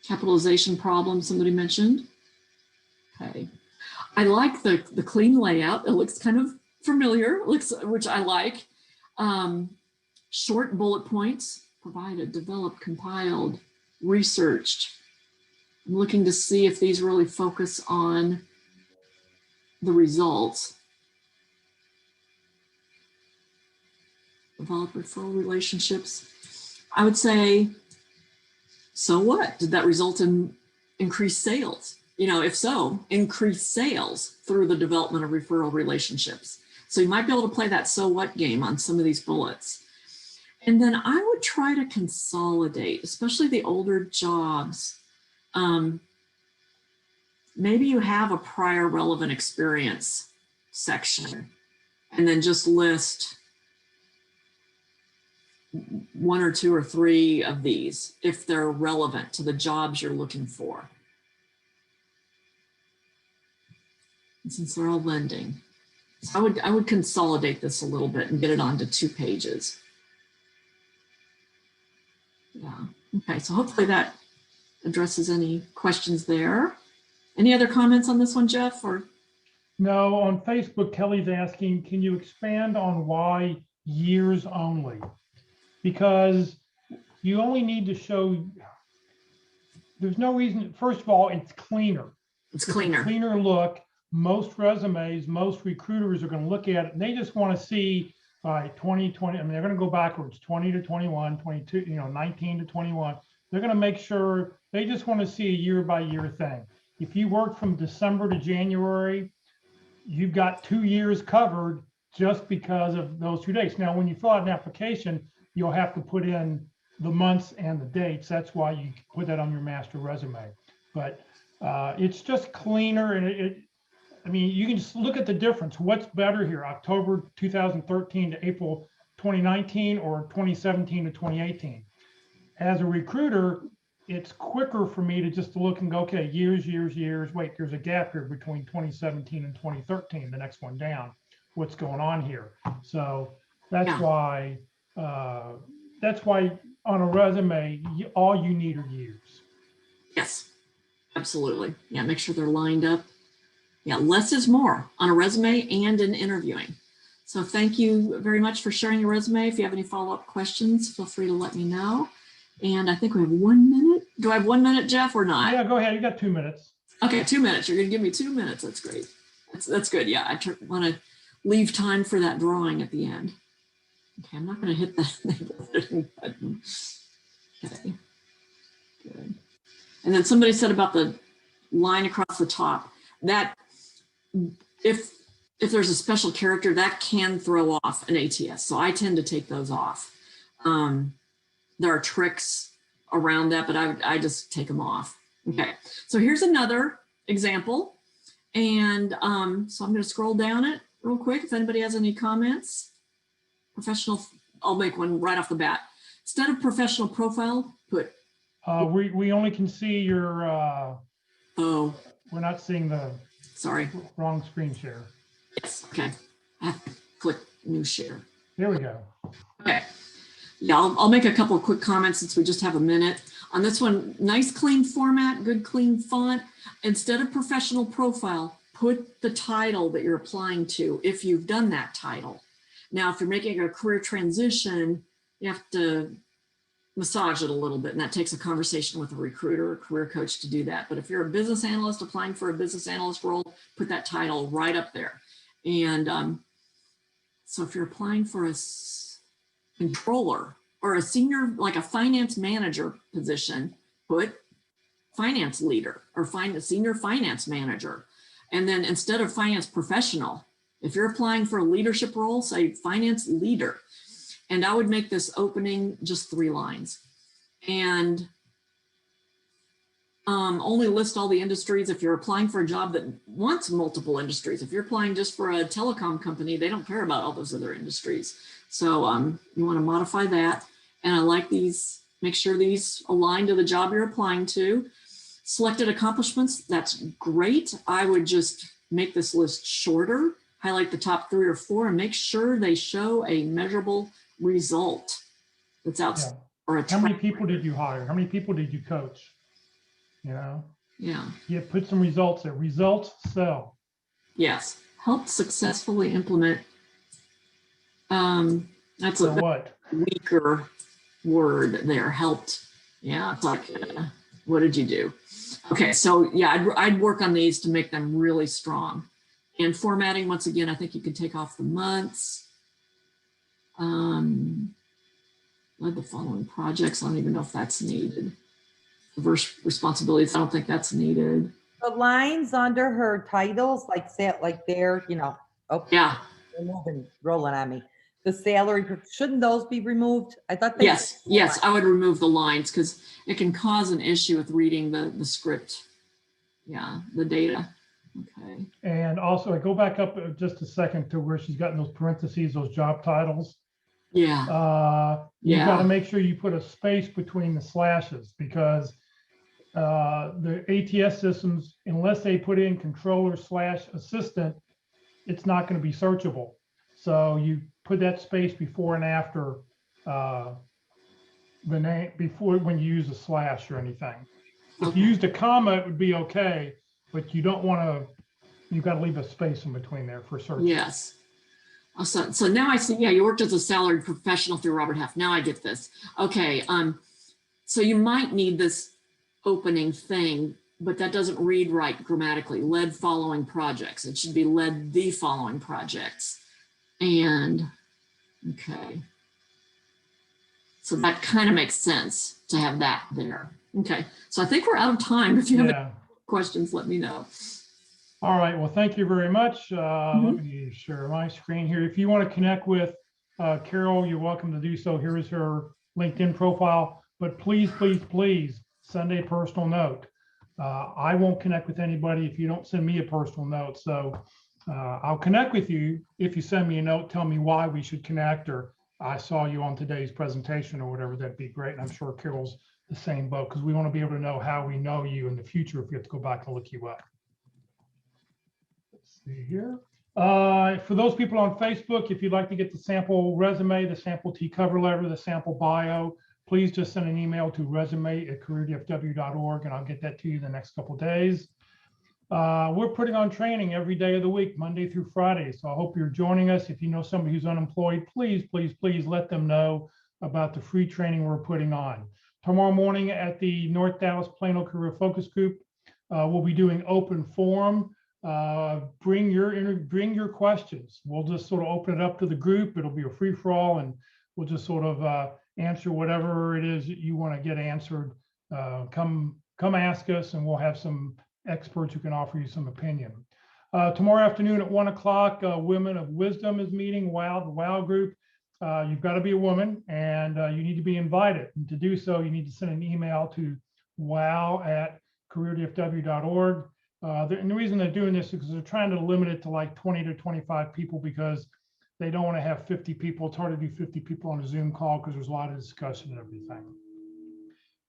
Capitalization problem, somebody mentioned. Okay. I like the clean layout. It looks kind of familiar, which I like. Short bullet points, provided, developed, compiled, researched. I'm looking to see if these really focus on the results. Develop referral relationships. I would say, so what? Did that result in increased sales? You know, if so, increased sales through the development of referral relationships. So you might be able to play that so what game on some of these bullets. And then I would try to consolidate, especially the older jobs. Maybe you have a prior relevant experience section and then just list 1 or 2 or 3 of these if they're relevant to the jobs you're looking for. And since they're all lending, so I would consolidate this a little bit and get it onto 2 pages. Yeah, okay, so hopefully that addresses any questions there. Any other comments on this one, Jeff? Or no, on Facebook, Kelly's asking, can you expand on why years only? Because you only need to show, there's no reason, first of all, it's cleaner. It's cleaner. A cleaner look. Most resumes, most recruiters are going to look at it and they just want to see 2020. I mean, they're going to go backwards, 20 to 21, 22, 19 to 21. They're going to make sure they just want to see a year by year thing. If you work from December to January, you've got 2 years covered just because of those 2 dates. Now, when you fill out an application, you'll have to put in the months and the dates. That's why you put that on your master resume. But it's just cleaner, and I mean, you can just look at the difference. What's better here, October 2013 to April 2019 or 2017 to 2018? As a recruiter, it's quicker for me to just look and go, okay, years. Wait, there's a gap here between 2017 and 2013, the next one down. What's going on here? So that's why on a resume, all you need are years. Yes, absolutely. Yeah, make sure they're lined up. Yeah, less is more on a resume and in interviewing. So thank you very much for sharing your resume. If you have any follow-up questions, feel free to let me know. And I think we have 1 minute. Do I have 1 minute, Jeff, or not? Yeah, go ahead. You got 2 minutes. Okay, 2 minutes. You're going to give me 2 minutes. That's great. That's good. Yeah, I want to leave time for that drawing at the end. Okay, I'm not going to hit that button. Okay, good. And then somebody said about the line across the top, that if there's a special character, that can throw off an ATS. So I tend to take those off. There are tricks around that, but I just take them off. Okay, so here's another example. And so I'm going to scroll down it real quick. If anybody has any comments, professional, I'll make one right off the bat. Instead of professional profile, put. We only can see your, oh, we're not seeing the sorry, wrong screen share. Yes, okay. I have to click new share. There we go. Okay. Yeah, I'll make a couple of quick comments since we just have a minute. On this one, nice clean format, good clean font. Instead of professional profile, put the title that you're applying to if you've done that title. Now, if you're making a career transition, you have to massage it a little bit, and that takes a conversation with a recruiter or career coach to do that. But if you're a business analyst applying for a business analyst role, put that title right up there. And so if you're applying for a controller or a senior, like a finance manager position, put finance leader or find a senior finance manager. And then instead of finance professional, if you're applying for a leadership role, say finance leader. And I would make this opening just 3 lines and only list all the industries. If you're applying for a job that wants multiple industries, if you're applying just for a telecom company, they don't care about all those other industries. So you want to modify that. And I like these, make sure these align to the job you're applying to. Selected accomplishments, that's great. I would just make this list shorter, highlight the top 3 or 4, and make sure they show a measurable result that's out. Yeah. Or a How many track people record. did you hire? How many people did you coach? You know, Yeah. you put some results there. Results sell. Yes. Helped successfully implement. That's So a what? weaker word there. Helped. Yeah. It's like, what did you do? Okay. So yeah, I'd work on these to make them really strong. And formatting, once again, I think you can take off the months. Led the following projects. I don't even know if that's needed. Diverse responsibilities. I don't think that's needed. The lines under her titles, like they're, you know, oh, Yeah. they're moving, rolling on me. The salary, shouldn't those be removed? I thought they. Yes, yes, I would remove the lines because it can cause an issue with reading the script. Yeah, the data. Okay. And also, I go back up just a second to where she's got those parentheses, those job titles. Yeah. You got to Yeah. make sure you put a space between the slashes because the ATS systems, unless they put in controller/assistant, it's not going to be searchable. So you put that space before and after the name, before when you use a slash or anything. If you used a comma, it would be okay, but you don't want to, you've got to leave a space in between there for search. Yes. So now I see, yeah, you worked as a salaried professional through Robert Half. Now I get this. Okay. So you might need this opening thing, but that doesn't read right grammatically. Led following projects. It should be led the following projects. And okay. So that kind of makes sense to have that there. Okay. So I think we're out of time. If you have any questions, let me know. All right. Well, thank you very much. Let me share my screen here. If you want to connect with Carol, you're welcome to do so. Here is her LinkedIn profile. But please, please, please send a personal note. I won't connect with anybody if you don't send me a personal note. So I'll connect with you if you send me a note, tell me why we should connect, or I saw you on today's presentation or whatever. That'd be great. And I'm sure Carol's the same boat because we want to be able to know how we know you in the future if we have to go back and look you up. Let's see here. For those people on Facebook, if you'd like to get the sample resume, the sample T cover letter, the sample bio, please just send an email to resume@careerdfw.org and I'll get that to you the next couple of days. We're putting on training every day of the week, Monday through Friday. So I hope you're joining us. If you know somebody who's unemployed, please, please, please let them know about the free training we're putting on. Tomorrow morning at the North Dallas Plano Career Focus Group, we'll be doing open forum. Bring your questions. We'll just sort of open it up to the group. It'll be a free for all, and we'll just sort of answer whatever it is that you want to get answered. Come ask us, and we'll have some experts who can offer you some opinion. Tomorrow afternoon at 1 o'clock, Women of Wisdom is meeting. The WOW group. You've got to be a woman, and you need to be invited. And to do so, you need to send an email to wow@careerdfw.org. And the reason they're doing this is because they're trying to limit it to like 20 to 25 people because they don't want to have 50 people. It's hard to do 50 people on a Zoom call because there's a lot of discussion and everything.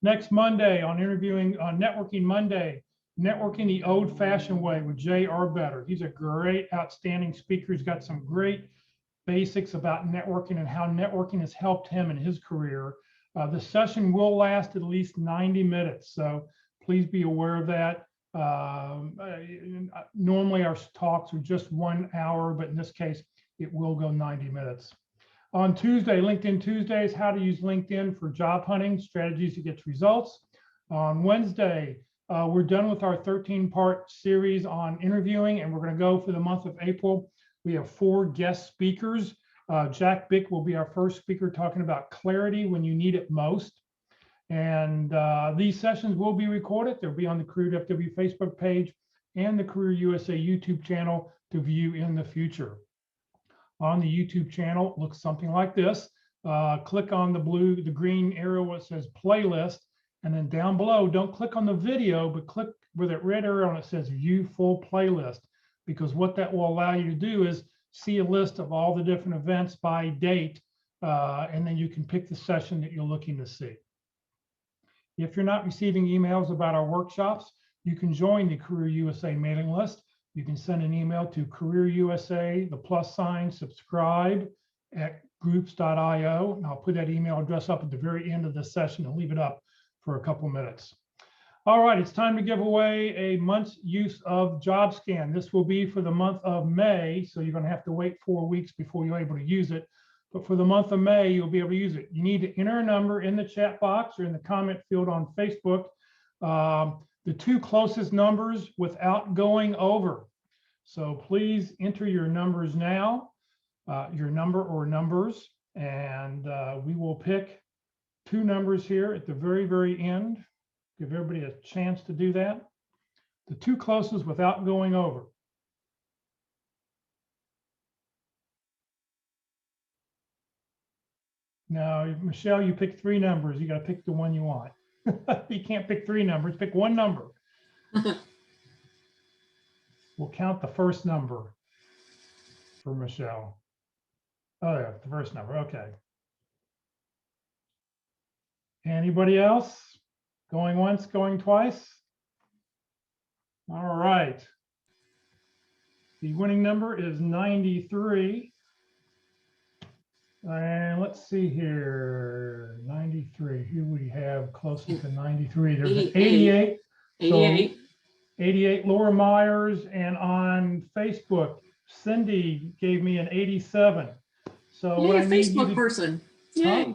Next Monday on Networking Monday, Networking the Old-Fashioned Way with Jay Arbetter. He's a great, outstanding speaker. He's got some great basics about networking and how networking has helped him in his career. The session will last at least 90 minutes, so please be aware of that. Normally our talks are just 1 hour, but in this case, it will go 90 minutes. On Tuesday, LinkedIn Tuesdays, how to use LinkedIn for job hunting, strategies to get results. On Wednesday, we're done with our 13-part series on interviewing, and we're going to go for the month of April. We have 4 guest speakers. Jack Bick will be our first speaker talking about clarity when you need it most. And these sessions will be recorded. They'll be on the Career FW Facebook page and the Career USA YouTube channel to view in the future. On the YouTube channel, it looks something like this. Click on the green arrow where it says playlist, and then down below, don't click on the video, but click where that red arrow and it says view full playlist, because what that will allow you to do is see a list of all the different events by date, and then you can pick the session that you're looking to see. If you're not receiving emails about our workshops, you can join the Career USA mailing list. You can send an email to Career USA, +subscribe @groups.io. And I'll put that email address up at the very end of the session and leave it up for a couple minutes. All right, it's time to give away a month's use of JobScan. This will be for the month of May, so you're going to have to wait 4 weeks before you're able to use it. But for the month of May, you'll be able to use it. You need to enter a number in the chat box or in the comment field on Facebook. The 2 closest numbers without going over. So please enter your numbers now, your number or numbers, and we will pick 2 numbers here at the very, very end. Give everybody a chance to do that. The 2 closest without going over. Now, Michelle, you pick 3 numbers. You got to pick the one you want. You can't pick 3 numbers. Pick 1 number. We'll count the first number for Michelle. Oh, yeah, the first number. Okay. Anybody else? Going once, going twice? All right. The winning number is 93. And let's see here, 93. Who we have closest to 93? There's an 88. 88. So 88, Laura Myers, and on Facebook, Cindy gave me an 87. So Yay, what a I need you Facebook to- person. Yay. Huh?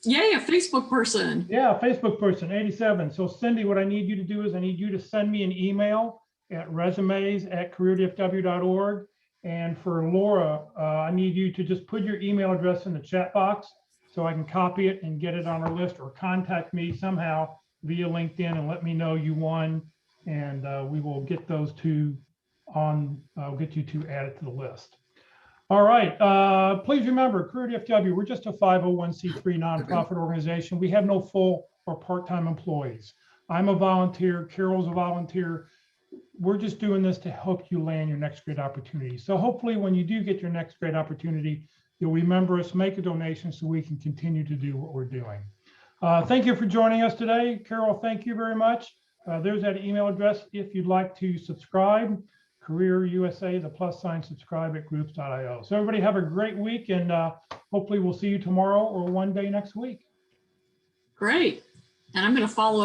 Yay, a Facebook person. Yeah, Facebook person, 87. So Cindy, what I need you to do is I need you to send me an email at resumes@careerdfw.org. And for Laura, I need you to just put your email address in the chat box so I can copy it and get it on our list, or contact me somehow via LinkedIn and let me know you won. And we will get those 2 on, I'll get you to add it to the list. All right, please remember, Career DFW, we're just a 501c3 nonprofit organization. We have no full or part-time employees. I'm a volunteer, Carol's a volunteer. We're just doing this to help you land your next great opportunity. So hopefully when you do get your next great opportunity, you'll remember us, make a donation so we can continue to do what we're doing. Thank you for joining us today. Carol, thank you very much. There's that email address if you'd like to subscribe. Career USA, +subscribe @groups.io. So everybody have a great week, and hopefully we'll see you tomorrow or one day next week. Great. And I'm going to follow up